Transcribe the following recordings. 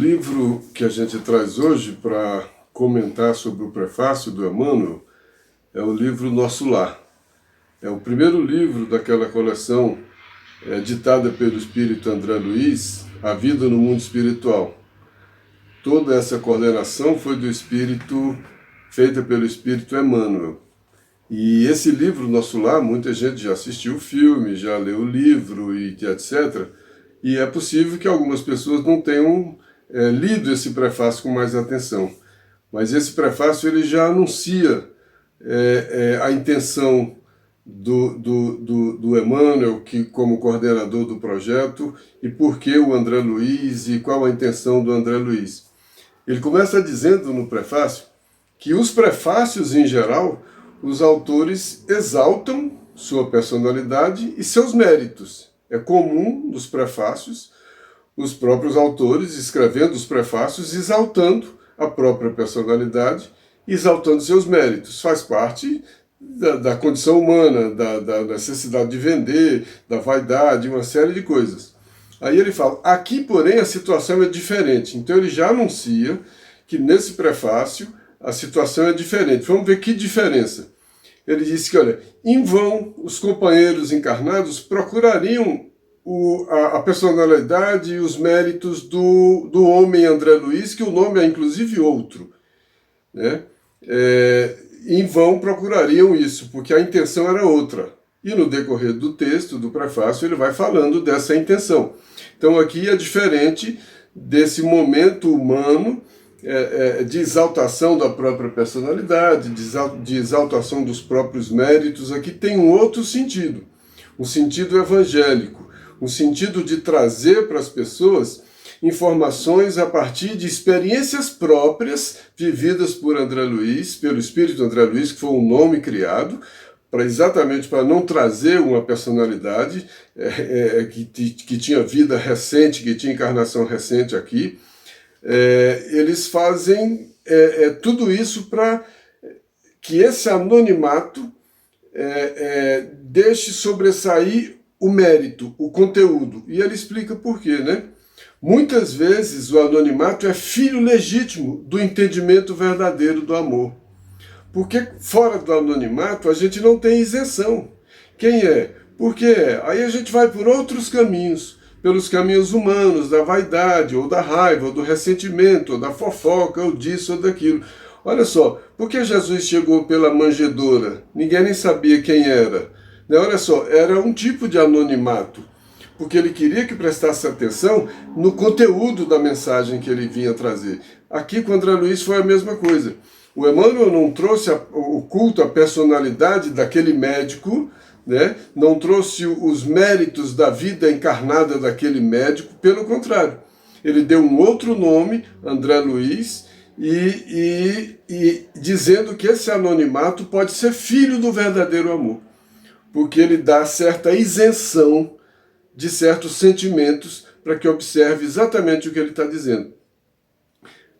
livro que a gente traz hoje para comentar sobre o prefácio do Emmanuel é o livro Nosso Lar. É o primeiro livro daquela coleção ditada pelo espírito André Luiz, A Vida no Mundo Espiritual. Toda essa coordenação foi do espírito, feita pelo espírito Emmanuel. E esse livro, Nosso Lar, muita gente já assistiu o filme, já leu o livro e etc. E é possível que algumas pessoas não tenham lido esse prefácio com mais atenção. Mas esse prefácio ele já anuncia a intenção do Emmanuel, que, como coordenador do projeto, e por que o André Luiz e qual a intenção do André Luiz. Ele começa dizendo no prefácio que os prefácios, em geral, os autores exaltam sua personalidade e seus méritos. É comum nos prefácios os próprios autores escrevendo os prefácios exaltando a própria personalidade e exaltando seus méritos. Faz parte da condição humana, da necessidade de vender, da vaidade, uma série de coisas. Aí ele fala, aqui porém a situação é diferente. Então ele já anuncia que nesse prefácio a situação é diferente. Vamos ver que diferença. Ele disse que, olha, em vão os companheiros encarnados procurariam a personalidade e os méritos do homem André Luiz, que o nome é inclusive outro, né? Em vão procurariam isso, porque a intenção era outra. E no decorrer do texto, do prefácio, ele vai falando dessa intenção. Então aqui é diferente desse momento humano de exaltação da própria personalidade, de exaltação dos próprios méritos. Aqui tem um outro sentido, um sentido evangélico, um sentido de trazer para as pessoas informações a partir de experiências próprias vividas por André Luiz, pelo espírito André Luiz, que foi um nome criado, exatamente para não trazer uma personalidade que tinha vida recente, que tinha encarnação recente aqui. Eles fazem tudo isso para que esse anonimato deixe sobressair o mérito, o conteúdo. E ele explica por quê, né? Muitas vezes o anonimato é filho legítimo do entendimento verdadeiro do amor. Porque fora do anonimato a gente não tem isenção. Quem é? Por que é? Aí a gente vai por outros caminhos, pelos caminhos humanos, da vaidade, ou da raiva, ou do ressentimento, ou da fofoca, ou disso, ou daquilo. Olha só, por que Jesus chegou pela manjedoura? Ninguém nem sabia quem era. Olha só, era um tipo de anonimato, porque ele queria que prestasse atenção no conteúdo da mensagem que ele vinha trazer. Aqui com André Luiz foi a mesma coisa. O Emmanuel não trouxe o culto à personalidade daquele médico, né? Não trouxe os méritos da vida encarnada daquele médico, pelo contrário. Ele deu um outro nome, André Luiz, e dizendo que esse anonimato pode ser filho do verdadeiro amor, porque ele dá certa isenção de certos sentimentos para que observe exatamente o que ele está dizendo.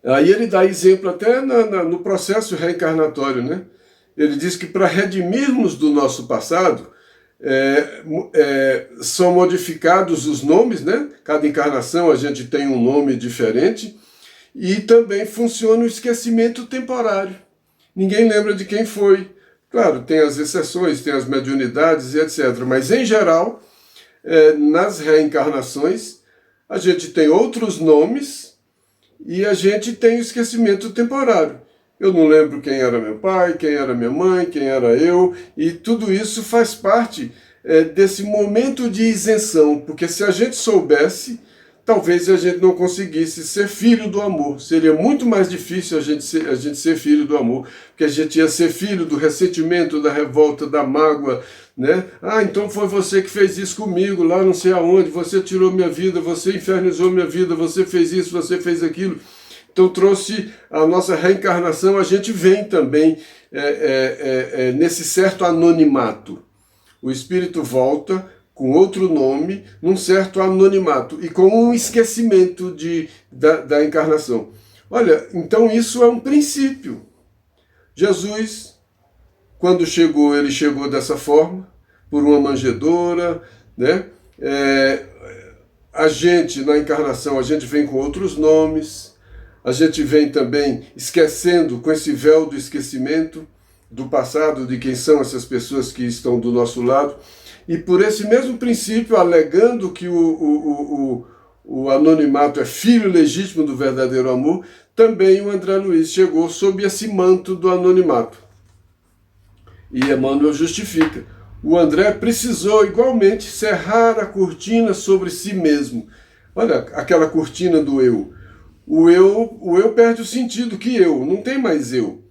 Aí ele dá exemplo até no processo reencarnatório, né? Ele diz que para redimirmos do nosso passado, são modificados os nomes, né? Cada encarnação a gente tem um nome diferente, e também funciona o esquecimento temporário. Ninguém lembra de quem foi. Claro, tem as exceções, tem as mediunidades e etc. Mas, em geral, nas reencarnações, a gente tem outros nomes e a gente tem o esquecimento temporário. Eu não lembro quem era meu pai, quem era minha mãe, quem era eu, e tudo isso faz parte desse momento de isenção, porque se a gente soubesse, talvez a gente não conseguisse ser filho do amor. Seria muito mais difícil a gente ser filho do amor, porque a gente ia ser filho do ressentimento, da revolta, da mágoa, né? Ah, então foi você que fez isso comigo, lá não sei aonde, você tirou minha vida, você infernizou minha vida, você fez isso, você fez aquilo. Então trouxe a nossa reencarnação, a gente vem também nesse certo anonimato. O espírito volta com outro nome, num certo anonimato e com um esquecimento da encarnação. Olha, então isso é um princípio. Jesus, quando chegou, ele chegou dessa forma, por uma manjedoura, né? A gente, na encarnação, a gente vem com outros nomes, a gente vem também esquecendo, com esse véu do esquecimento do passado, de quem são essas pessoas que estão do nosso lado, e por esse mesmo princípio, alegando que o anonimato é filho legítimo do verdadeiro amor, também o André Luiz chegou sob esse manto do anonimato. E Emmanuel justifica. O André precisou igualmente cerrar a cortina sobre si mesmo. Olha, aquela cortina do eu. O eu perde o sentido que eu, não tem mais eu.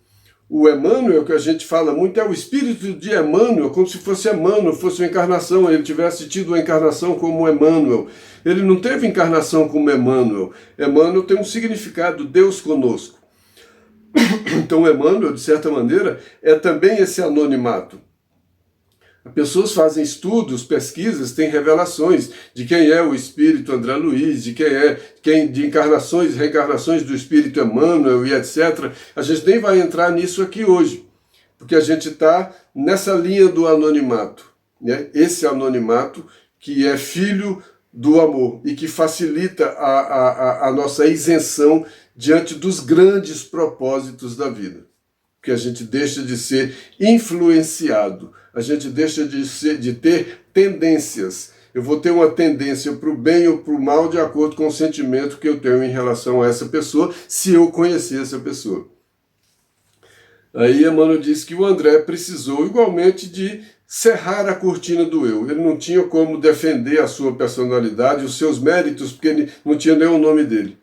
O Emmanuel, que a gente fala muito, é o espírito de Emmanuel, como se fosse Emmanuel, fosse uma encarnação, ele tivesse tido uma encarnação como Emmanuel. Ele não teve encarnação como Emmanuel. Emmanuel tem um significado, Deus conosco. Então Emmanuel, de certa maneira, é também esse anonimato. Pessoas fazem estudos, pesquisas, têm revelações de quem é o espírito André Luiz, de de encarnações, reencarnações do espírito Emmanuel e etc. A gente nem vai entrar nisso aqui hoje, porque a gente está nessa linha do anonimato, né? Esse anonimato que é filho do amor e que facilita a nossa isenção diante dos grandes propósitos da vida. Que a gente deixa de ser influenciado, a gente deixa de ter tendências. Eu vou ter uma tendência para o bem ou para o mal de acordo com o sentimento que eu tenho em relação a essa pessoa, se eu conhecer essa pessoa. Aí Emmanuel diz que o André precisou igualmente de cerrar a cortina do eu. Ele não tinha como defender a sua personalidade, os seus méritos, porque ele não tinha nem o nome dele.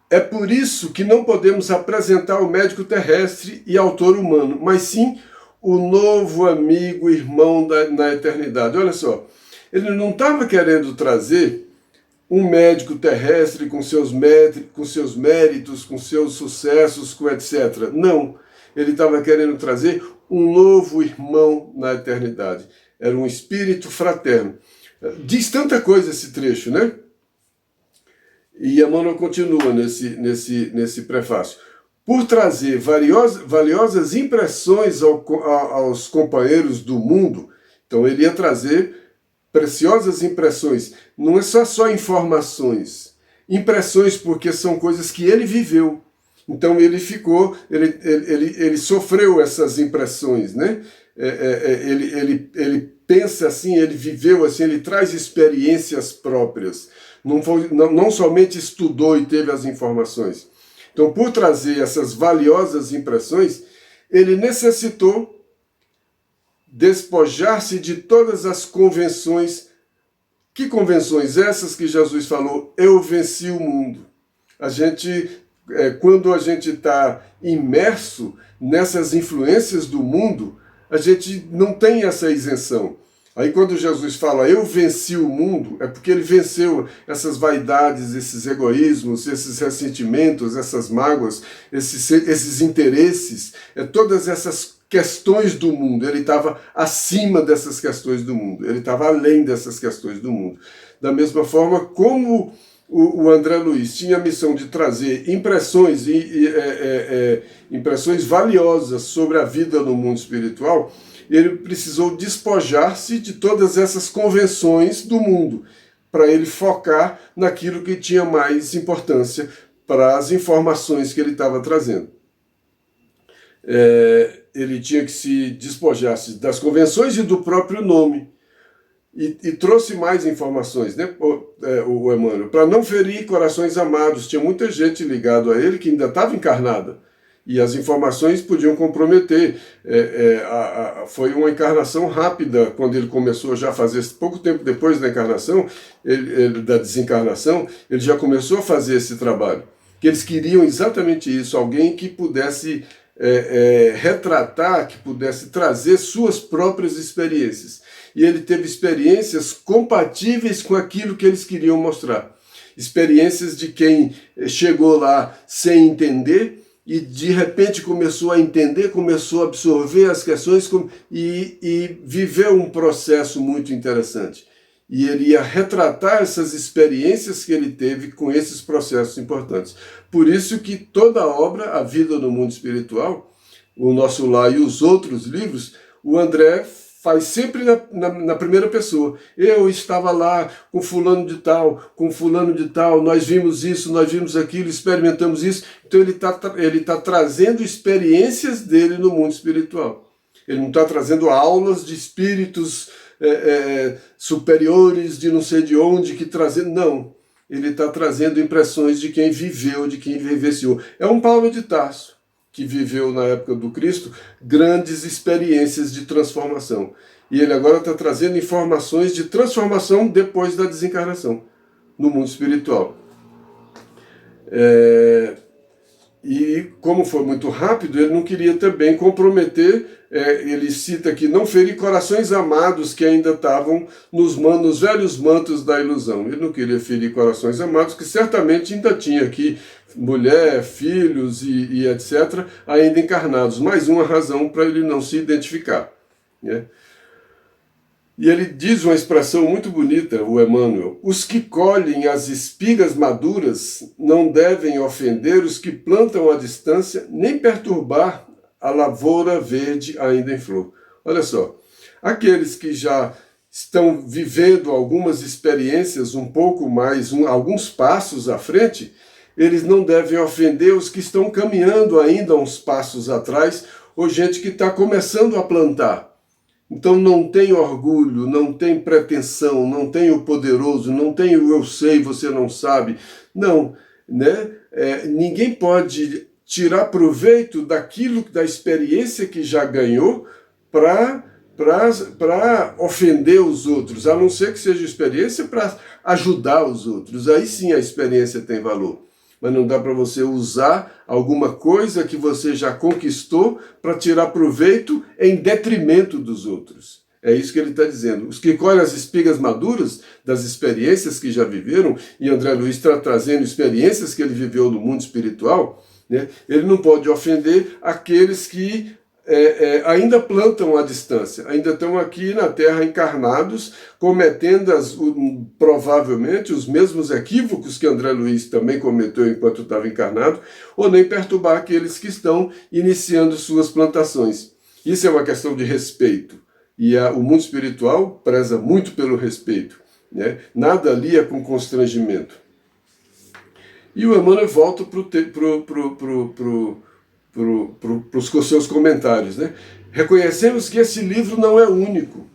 É por isso que não podemos apresentar o médico terrestre e autor humano, mas sim o novo amigo, irmão na eternidade. Olha só, ele não estava querendo trazer um médico terrestre com seus méritos, com seus sucessos, com etc. Não, ele estava querendo trazer um novo irmão na eternidade. Era um espírito fraterno. Diz tanta coisa esse trecho, né? E Emmanuel continua nesse prefácio. Por trazer valiosas impressões aos companheiros do mundo, então ele ia trazer preciosas impressões. Não é só informações. Impressões porque são coisas que ele viveu. Então ele sofreu essas impressões, né? Ele pensa assim, ele viveu assim, ele traz experiências próprias. Não somente estudou e teve as informações. Então, por trazer essas valiosas impressões, ele necessitou despojar-se de todas as convenções. Que convenções? Essas que Jesus falou, eu venci o mundo. Quando a gente está imerso nessas influências do mundo, a gente não tem essa isenção. Aí quando Jesus fala, eu venci o mundo, é porque ele venceu essas vaidades, esses egoísmos, esses ressentimentos, essas mágoas, esses interesses, todas essas questões do mundo. Ele estava acima dessas questões do mundo, ele estava além dessas questões do mundo. Da mesma forma, como o André Luiz tinha a missão de trazer impressões, impressões valiosas sobre a vida no mundo espiritual, ele precisou despojar-se de todas essas convenções do mundo, para ele focar naquilo que tinha mais importância para as informações que ele estava trazendo. Ele tinha que se despojar-se das convenções e do próprio nome. E trouxe mais informações, né, o Emmanuel, para não ferir corações amados. Tinha muita gente ligada a ele que ainda estava encarnada. E as informações podiam comprometer. Foi uma encarnação rápida, quando ele começou já a fazer, pouco tempo depois da encarnação, da desencarnação, ele já começou a fazer esse trabalho. Que eles queriam exatamente isso, alguém que pudesse retratar, que pudesse trazer suas próprias experiências. E ele teve experiências compatíveis com aquilo que eles queriam mostrar. Experiências de quem chegou lá sem entender, e de repente começou a entender, começou a absorver as questões e viveu um processo muito interessante. E ele ia retratar essas experiências que ele teve com esses processos importantes. Por isso que toda a obra, A Vida no Mundo Espiritual, O Nosso Lar e os outros livros, o André faz sempre na primeira pessoa. Eu estava lá com fulano de tal, nós vimos isso, nós vimos aquilo, experimentamos isso. Então ele tá trazendo experiências dele no mundo espiritual. Ele não está trazendo aulas de espíritos superiores de não sei de onde, não. Ele está trazendo impressões de quem viveu, de quem vivenciou. É um Paulo de Tarso, que viveu na época do Cristo grandes experiências de transformação. E ele agora está trazendo informações de transformação depois da desencarnação, no mundo espiritual. E como foi muito rápido, ele não queria também comprometer, ele cita aqui, não ferir corações amados que ainda estavam nos velhos mantos da ilusão. Ele não queria ferir corações amados, que certamente ainda tinha aqui mulher, filhos e etc., ainda encarnados. Mais uma razão para ele não se identificar, né? E ele diz uma expressão muito bonita, o Emmanuel: os que colhem as espigas maduras não devem ofender os que plantam à distância, nem perturbar a lavoura verde ainda em flor. Olha só, aqueles que já estão vivendo algumas experiências um pouco mais, alguns passos à frente, eles não devem ofender os que estão caminhando ainda uns passos atrás, ou gente que está começando a plantar. Então não tem orgulho, não tem pretensão, não tem o poderoso, não tem o eu sei, você não sabe. Não, né? Ninguém pode tirar proveito daquilo, da experiência que já ganhou para ofender os outros, a não ser que seja experiência para ajudar os outros. Aí sim a experiência tem valor. Mas não dá para você usar alguma coisa que você já conquistou para tirar proveito em detrimento dos outros. É isso que ele está dizendo. Os que colhem as espigas maduras das experiências que já viveram, e André Luiz está trazendo experiências que ele viveu no mundo espiritual, né? Ele não pode ofender aqueles que ainda plantam à distância, ainda estão aqui na Terra encarnados, cometendo provavelmente os mesmos equívocos que André Luiz também cometeu enquanto estava encarnado, ou nem perturbar aqueles que estão iniciando suas plantações. Isso é uma questão de respeito, e o mundo espiritual preza muito pelo respeito, né? Nada ali é com constrangimento. E o Emmanuel volta para os seus comentários, né? Reconhecemos que esse livro não é único.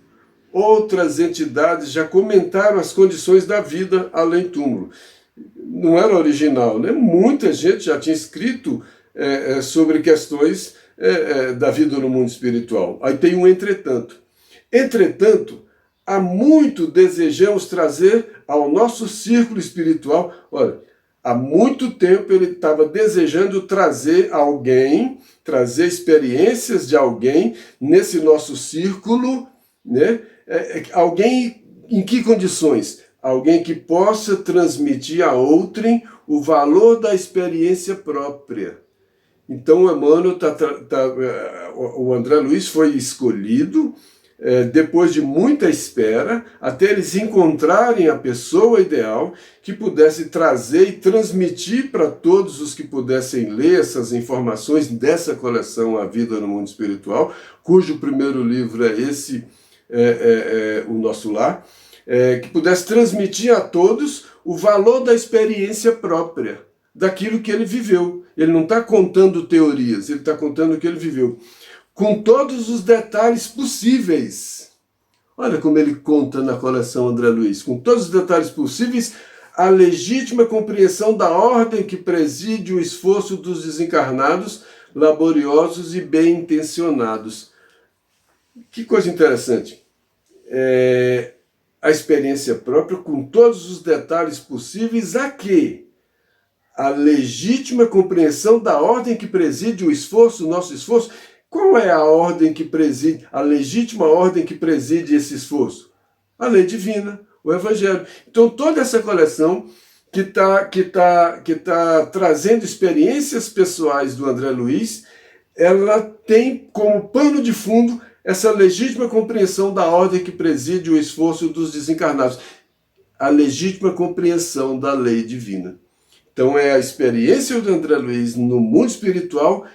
Outras entidades já comentaram as condições da vida além túmulo. Não era original, né? Muita gente já tinha escrito sobre questões da vida no mundo espiritual. Aí tem um entretanto. Entretanto, há muito desejamos trazer ao nosso círculo espiritual. Olha, há muito tempo ele estava desejando trazer experiências de alguém nesse nosso círculo, né? Alguém em que condições? Alguém que possa transmitir a outrem o valor da experiência própria. Então o Emmanuel, o André Luiz foi escolhido depois de muita espera, até eles encontrarem a pessoa ideal que pudesse trazer e transmitir para todos os que pudessem ler essas informações dessa coleção A Vida no Mundo Espiritual, cujo primeiro livro é esse, O Nosso Lar, que pudesse transmitir a todos o valor da experiência própria, daquilo que ele viveu. Ele não está contando teorias, ele está contando o que ele viveu, com todos os detalhes possíveis. Olha como ele conta na coleção André Luiz, com todos os detalhes possíveis, a legítima compreensão da ordem que preside o esforço dos desencarnados, laboriosos e bem-intencionados. Que coisa interessante. A experiência própria, com todos os detalhes possíveis, a quê? A legítima compreensão da ordem que preside o esforço, o nosso esforço. Qual é a ordem que preside, a legítima ordem que preside esse esforço? A lei divina, o Evangelho. Então toda essa coleção que tá trazendo experiências pessoais do André Luiz, ela tem como pano de fundo essa legítima compreensão da ordem que preside o esforço dos desencarnados. A legítima compreensão da lei divina. Então é a experiência do André Luiz no mundo espiritual,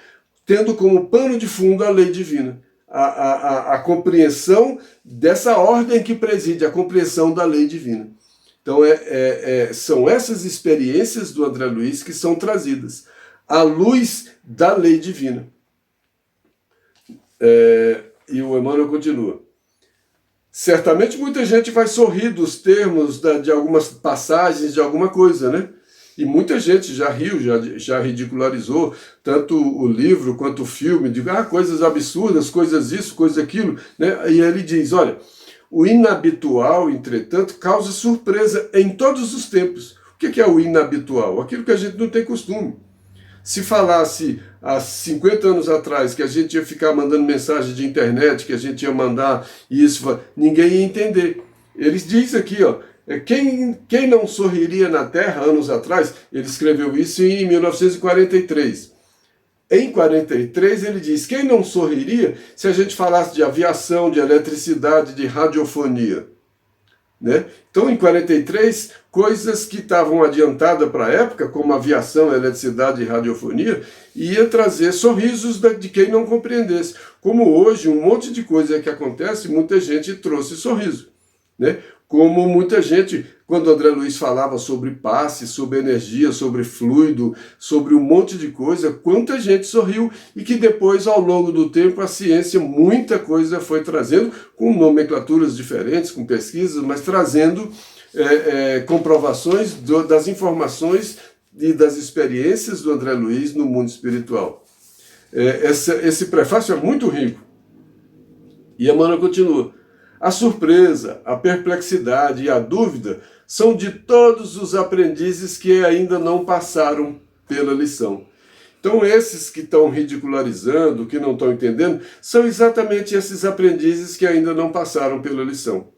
tendo como pano de fundo a lei divina. a compreensão dessa ordem que preside, a compreensão da lei divina. Então, são essas experiências do André Luiz que são trazidas à luz da lei divina. E o Emmanuel continua. Certamente muita gente vai sorrir dos termos de algumas passagens, de alguma coisa, né? E muita gente já riu, já ridicularizou tanto o livro quanto o filme, de coisas absurdas, coisas isso, coisas aquilo, né? E ele diz, olha, o inabitual, entretanto, causa surpresa em todos os tempos. O que é o inabitual? Aquilo que a gente não tem costume. Se falasse há 50 anos atrás que a gente ia ficar mandando mensagem de internet, que a gente ia mandar isso, ninguém ia entender. Eles dizem aqui, ó, quem não sorriria na Terra anos atrás, ele escreveu isso em 1943. Em 43 ele diz, quem não sorriria se a gente falasse de aviação, de eletricidade, de radiofonia? Né? Então, em 43, coisas que estavam adiantadas para a época, como aviação, eletricidade e radiofonia, ia trazer sorrisos de quem não compreendesse. Como hoje, um monte de coisa que acontece, muita gente trouxe sorriso. Né? Como muita gente, quando André Luiz falava sobre passe, sobre energia, sobre fluido, sobre um monte de coisa, quanta gente sorriu e que depois, ao longo do tempo, a ciência, muita coisa foi trazendo, com nomenclaturas diferentes, com pesquisas, mas trazendo comprovações das informações e das experiências do André Luiz no mundo espiritual. Esse prefácio é muito rico. E Emmanuel continua. A surpresa, a perplexidade e a dúvida são de todos os aprendizes que ainda não passaram pela lição. Então esses que estão ridicularizando, que não estão entendendo, são exatamente esses aprendizes que ainda não passaram pela lição.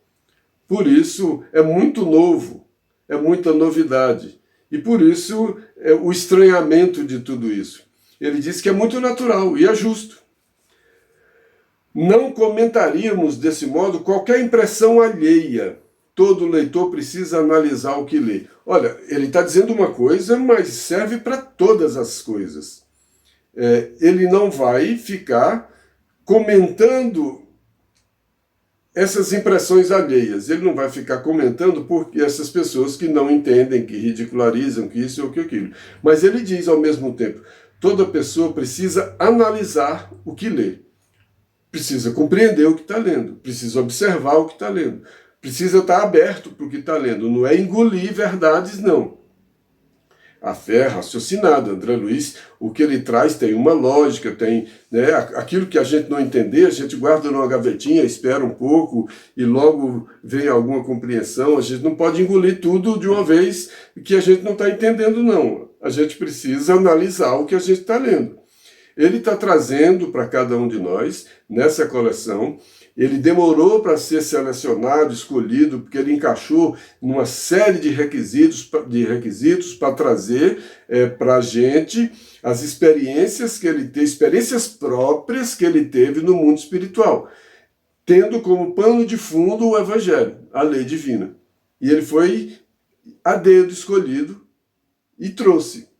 Por isso é muito novo, é muita novidade. E por isso o estranhamento de tudo isso. Ele diz que é muito natural e é justo. Não comentaríamos desse modo qualquer impressão alheia. Todo leitor precisa analisar o que lê. Olha, ele está dizendo uma coisa, mas serve para todas as coisas. Ele não vai ficar comentando essas impressões alheias. Ele não vai ficar comentando por essas pessoas que não entendem, que ridicularizam, que isso ou que aquilo. Mas ele diz ao mesmo tempo, toda pessoa precisa analisar o que lê. Precisa compreender o que está lendo, precisa observar o que está lendo, precisa estar aberto para o que está lendo, não é engolir verdades, não. A fé é raciocinada. André Luiz, o que ele traz tem uma lógica, tem, né, aquilo que a gente não entender, a gente guarda numa gavetinha, espera um pouco e logo vem alguma compreensão. A gente não pode engolir tudo de uma vez que a gente não está entendendo, não. A gente precisa analisar o que a gente está lendo. Ele está trazendo para cada um de nós, nessa coleção, ele demorou para ser selecionado, escolhido, porque ele encaixou numa série de requisitos para trazer para a gente as experiências que ele teve, experiências próprias que ele teve no mundo espiritual, tendo como pano de fundo o Evangelho, a lei divina. E ele foi a dedo escolhido e trouxe.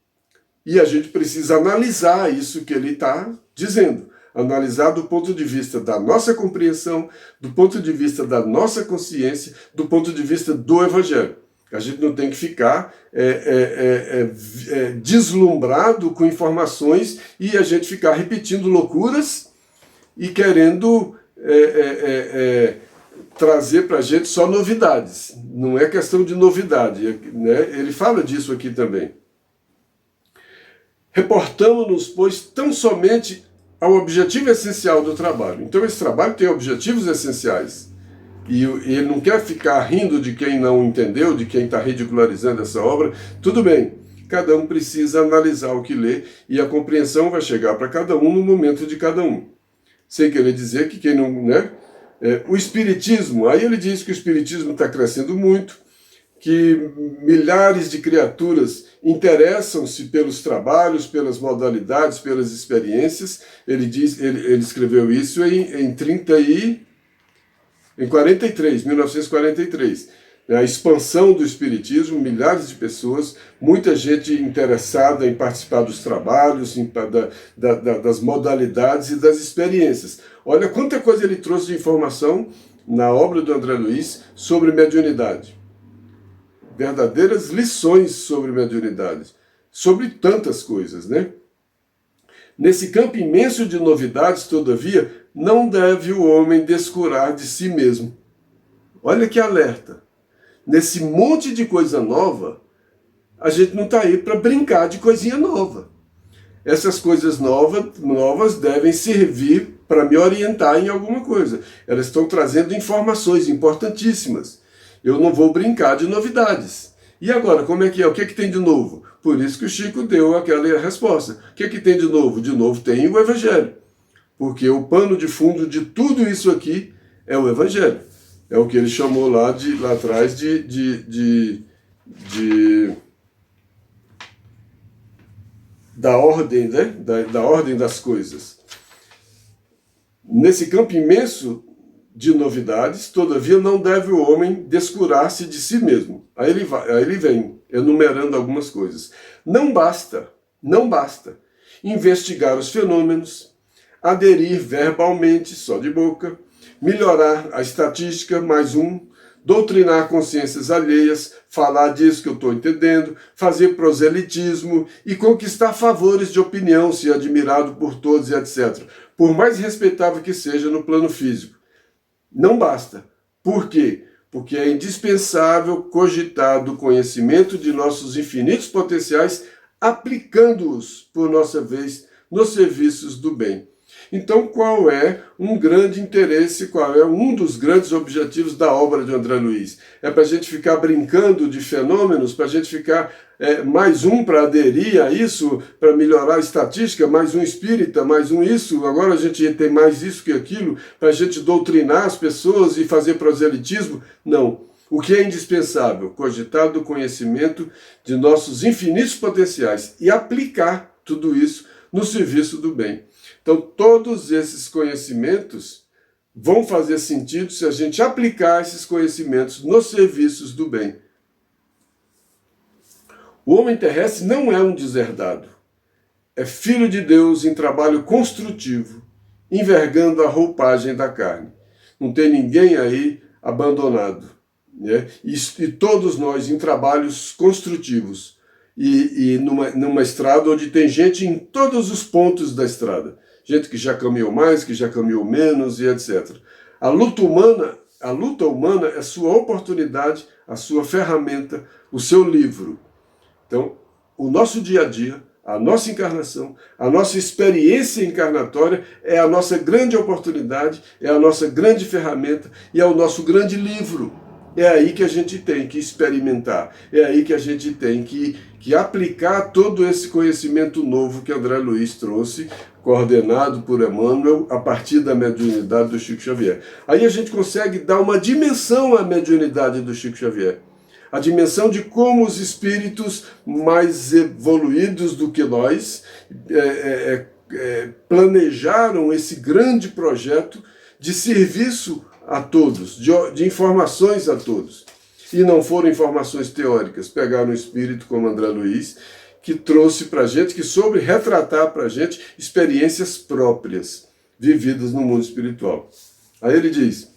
E a gente precisa analisar isso que ele está dizendo. Analisar do ponto de vista da nossa compreensão, do ponto de vista da nossa consciência, do ponto de vista do Evangelho. A gente não tem que ficar deslumbrado com informações e a gente ficar repetindo loucuras e querendo trazer para a gente só novidades. Não é questão de novidade, né? Ele fala disso aqui também. Reportamos-nos, pois, tão somente ao objetivo essencial do trabalho. Então esse trabalho tem objetivos essenciais. E ele não quer ficar rindo de quem não entendeu, de quem está ridicularizando essa obra. Tudo bem, cada um precisa analisar o que lê e a compreensão vai chegar para cada um no momento de cada um. Sem querer dizer que quem não... né? O Espiritismo, aí ele diz que o Espiritismo está crescendo muito, que milhares de criaturas interessam-se pelos trabalhos, pelas modalidades, pelas experiências. Ele escreveu isso em 1943. A expansão do Espiritismo, milhares de pessoas, muita gente interessada em participar dos trabalhos, das modalidades e das experiências. Olha quanta coisa ele trouxe de informação na obra do André Luiz sobre mediunidade. Verdadeiras lições sobre mediunidade, sobre tantas coisas, né? Nesse campo imenso de novidades, todavia, não deve o homem descurar de si mesmo. Olha que alerta. Nesse monte de coisa nova, a gente não está aí para brincar de coisinha nova. Essas coisas novas devem servir para me orientar em alguma coisa. Elas estão trazendo informações importantíssimas. Eu não vou brincar de novidades. E agora, como é que é? O que é que tem de novo? Por isso que o Chico deu aquela resposta. O que é que tem de novo? De novo tem o Evangelho. Porque o pano de fundo de tudo isso aqui é o Evangelho. É o que ele chamou lá atrás da ordem, né? Da ordem das coisas. Nesse campo imenso de novidades, todavia não deve o homem descurar-se de si mesmo. Aí ele vem enumerando algumas coisas. Não basta investigar os fenômenos, aderir verbalmente, só de boca, melhorar a estatística, mais um, doutrinar consciências alheias, falar disso que eu estou entendendo, fazer proselitismo e conquistar favores de opinião, ser admirado por todos e etc. Por mais respeitável que seja no plano físico. Não basta. Por quê? Porque é indispensável cogitar do conhecimento de nossos infinitos potenciais, aplicando-os, por nossa vez, nos serviços do bem. Então, qual é um grande interesse, qual é um dos grandes objetivos da obra de André Luiz? É para a gente ficar brincando de fenômenos, para a gente ficar mais um para aderir a isso, para melhorar a estatística, mais um espírita, mais um isso, agora a gente tem mais isso que aquilo, para a gente doutrinar as pessoas e fazer proselitismo? Não. O que é indispensável? Cogitar do conhecimento de nossos infinitos potenciais e aplicar tudo isso no serviço do bem. Então, todos esses conhecimentos vão fazer sentido se a gente aplicar esses conhecimentos nos serviços do bem. O homem terrestre não é um deserdado. É filho de Deus em trabalho construtivo, envergando a roupagem da carne. Não tem ninguém aí abandonado, né? E todos nós em trabalhos construtivos. E numa estrada onde tem gente em todos os pontos da estrada. Gente que já caminhou mais, que já caminhou menos e etc. A luta humana é sua oportunidade, a sua ferramenta, o seu livro. Então, o nosso dia a dia, a nossa encarnação, a nossa experiência encarnatória é a nossa grande oportunidade, é a nossa grande ferramenta e é o nosso grande livro. É aí que a gente tem que experimentar, é aí que a gente tem que aplicar todo esse conhecimento novo que André Luiz trouxe, coordenado por Emmanuel, a partir da mediunidade do Chico Xavier. Aí a gente consegue dar uma dimensão à mediunidade do Chico Xavier. A dimensão de como os espíritos mais evoluídos do que nós planejaram esse grande projeto de serviço a todos, de informações a todos. E não foram informações teóricas, pegaram um espírito como André Luiz, que trouxe para a gente, que soube retratar para a gente experiências próprias, vividas no mundo espiritual. Aí ele diz,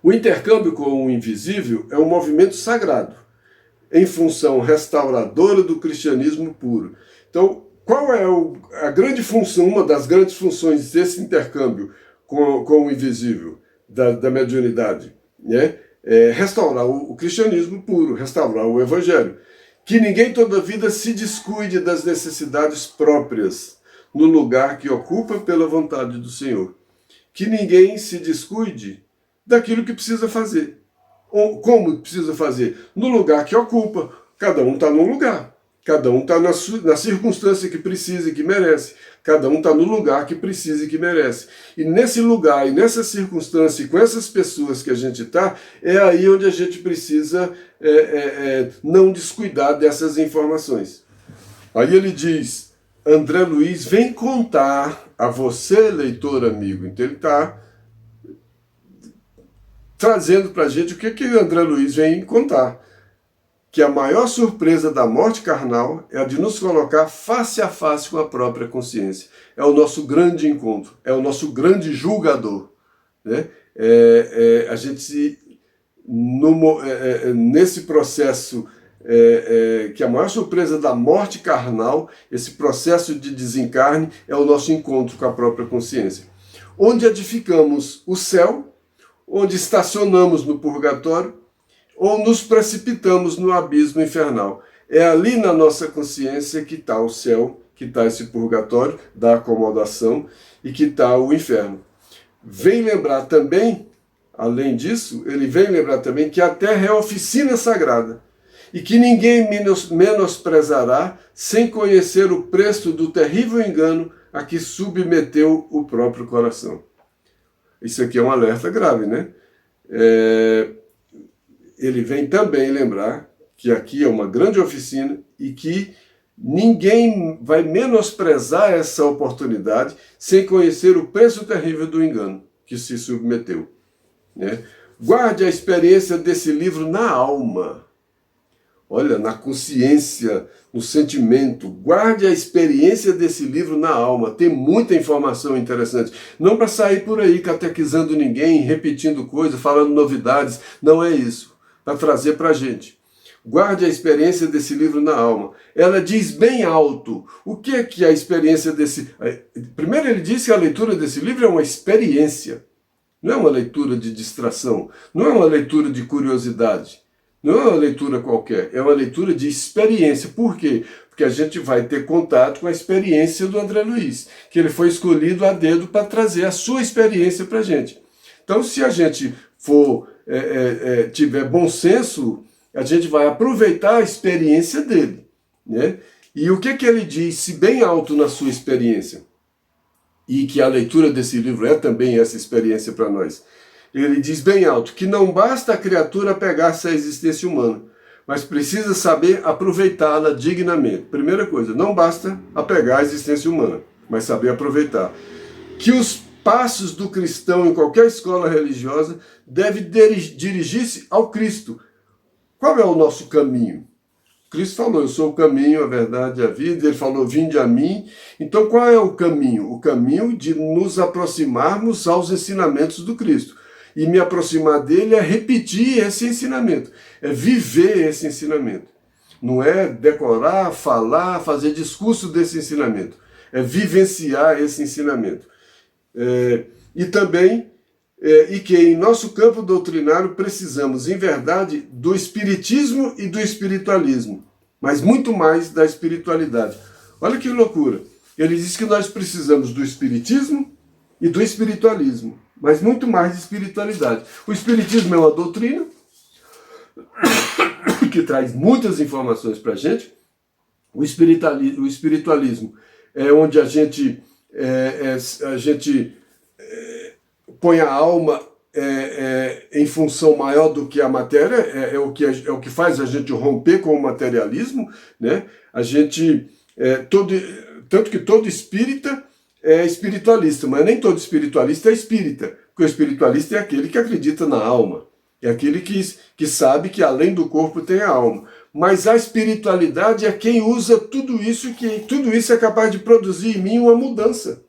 o intercâmbio com o invisível é um movimento sagrado, em função restauradora do cristianismo puro. Então, qual é a grande função, uma das grandes funções desse intercâmbio com o invisível, da mediunidade, né? Restaurar o cristianismo puro, restaurar o evangelho. Que ninguém toda a vida se descuide das necessidades próprias no lugar que ocupa pela vontade do Senhor. Que ninguém se descuide daquilo que precisa fazer. Ou como precisa fazer? No lugar que ocupa. Cada um está num lugar. Cada um está na circunstância que precisa e que merece. Cada um está no lugar que precisa e que merece. E nesse lugar e nessa circunstância e com essas pessoas que a gente está, é aí onde a gente precisa não descuidar dessas informações. Aí ele diz, André Luiz vem contar a você, leitor amigo. Então ele está trazendo para a gente o que André Luiz vem contar. que a maior surpresa da morte carnal é a de nos colocar face a face com a própria consciência. É o nosso grande encontro, é o nosso grande julgador, né? A gente, nesse processo, que a maior surpresa da morte carnal, esse processo de desencarne, é o nosso encontro com a própria consciência. Onde edificamos o céu, onde estacionamos no purgatório, ou nos precipitamos no abismo infernal. É ali na nossa consciência que está o céu, que está esse purgatório da acomodação e que está o inferno. Vem lembrar também, além disso, ele vem lembrar também que a Terra é a oficina sagrada e que ninguém menosprezará sem conhecer o preço do terrível engano a que submeteu o próprio coração. Isso aqui é um alerta grave, né? Ele vem também lembrar que aqui é uma grande oficina e que ninguém vai menosprezar essa oportunidade sem conhecer o preço terrível do engano que se submeteu, né? Guarde a experiência desse livro na alma. Olha, na consciência, no sentimento. Guarde a experiência desse livro na alma. Tem muita informação interessante. Não para sair por aí catequizando ninguém, repetindo coisas, falando novidades. Não é isso. Para trazer para a gente. Guarde a experiência desse livro na alma. Ela diz bem alto. O que é a experiência desse... Primeiro ele diz que a leitura desse livro é uma experiência. Não é uma leitura de distração. Não é uma leitura de curiosidade. Não é uma leitura qualquer. É uma leitura de experiência. Por quê? Porque a gente vai ter contato com a experiência do André Luiz. Que ele foi escolhido a dedo para trazer a sua experiência para a gente. Então, se a gente tiver bom senso, a gente vai aproveitar a experiência dele, né? E o que ele disse bem alto na sua experiência? E que a leitura desse livro é também essa experiência para nós. Ele diz bem alto que não basta a criatura pegar-se à existência humana, mas precisa saber aproveitá-la dignamente. Primeira coisa, não basta apegar a existência humana, mas saber aproveitar. Que os passos do cristão em qualquer escola religiosa devem dirigir-se ao Cristo. Qual é o nosso caminho? Cristo falou, eu sou o caminho, a verdade e a vida. Ele falou, vinde a mim. Então qual é o caminho? O caminho de nos aproximarmos aos ensinamentos do Cristo. E me aproximar dele é repetir esse ensinamento, é viver esse ensinamento. Não é decorar, falar, fazer discurso desse ensinamento. É vivenciar esse ensinamento. E também... e que em nosso campo doutrinário precisamos, em verdade, do espiritismo e do espiritualismo, mas muito mais da espiritualidade. Olha que loucura! Ele diz que nós precisamos do espiritismo e do espiritualismo, mas muito mais de espiritualidade. O espiritismo é uma doutrina que traz muitas informações para a gente. O espiritualismo é onde a gente põe a alma em função maior do que a matéria, é o que faz a gente romper com o materialismo, né? Tanto que todo espírita é espiritualista, mas nem todo espiritualista é espírita, porque o espiritualista é aquele que acredita na alma, é aquele que sabe que além do corpo tem a alma. Mas a espiritualidade é quem usa tudo isso, que tudo isso é capaz de produzir em mim uma mudança.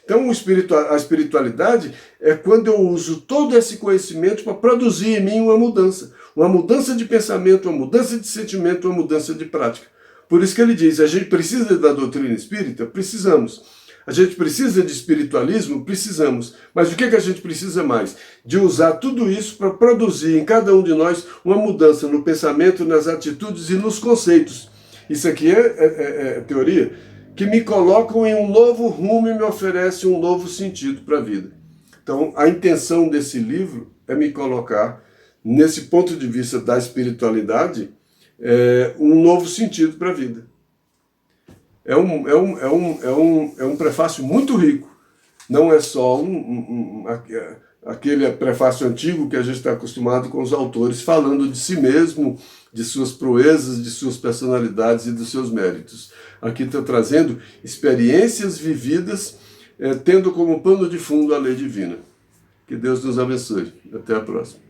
Então a espiritualidade é quando eu uso todo esse conhecimento para produzir em mim uma mudança de pensamento, uma mudança de sentimento, uma mudança de prática. Por isso que ele diz, a gente precisa da doutrina espírita? Precisamos. A gente precisa de espiritualismo? Precisamos. Mas o que a gente precisa mais? De usar tudo isso para produzir em cada um de nós uma mudança no pensamento, nas atitudes e nos conceitos. Isso aqui é teoria que me colocam em um novo rumo e me oferece um novo sentido para a vida. Então, a intenção desse livro é me colocar, nesse ponto de vista da espiritualidade, um novo sentido para a vida. É um prefácio muito rico. Não é só aquele prefácio antigo que a gente está acostumado com os autores falando de si mesmo, de suas proezas, de suas personalidades e dos seus méritos. Aqui está trazendo experiências vividas, tendo como pano de fundo a lei divina. Que Deus nos abençoe. Até a próxima.